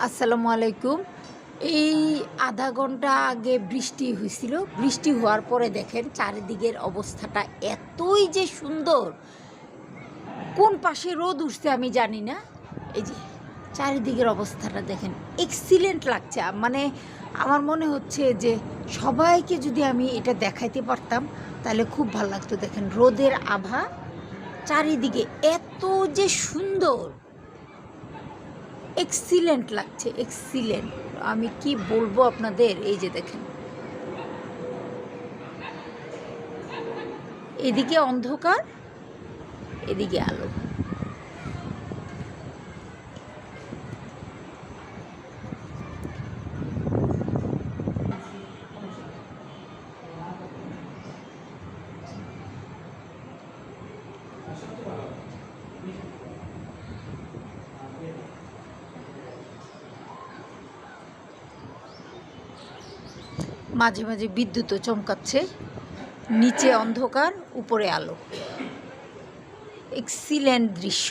আসসালামু আলাইকুম। এই আধা ঘন্টা আগে বৃষ্টি হয়েছিল। বৃষ্টি হওয়ার পরে দেখেন চারিদিকের অবস্থাটা এতই যে সুন্দর, কোন পাশে রোদ উঠছে আমি জানি না। এই যে চারিদিকের অবস্থাটা দেখেন, এক্সিলেন্ট লাগছে। মানে আমার মনে হচ্ছে যে সবাইকে যদি আমি এটা দেখাইতে পারতাম তাহলে খুব ভালো লাগতো। দেখেন রোদের আভা, চারিদিকে এত যে সুন্দর, এক্সিলেন্ট লাগছে, এক্সিলেন্ট। আমি কি বলবো আপনাদের, এই যে দেখেন এদিকে অন্ধকার, এদিকে আলো। মাঝে মাঝে বিদ্যুৎও চমকাচ্ছে, নিচে অন্ধকার, উপরে আলো। এক্সিলেন্ট দৃশ্য।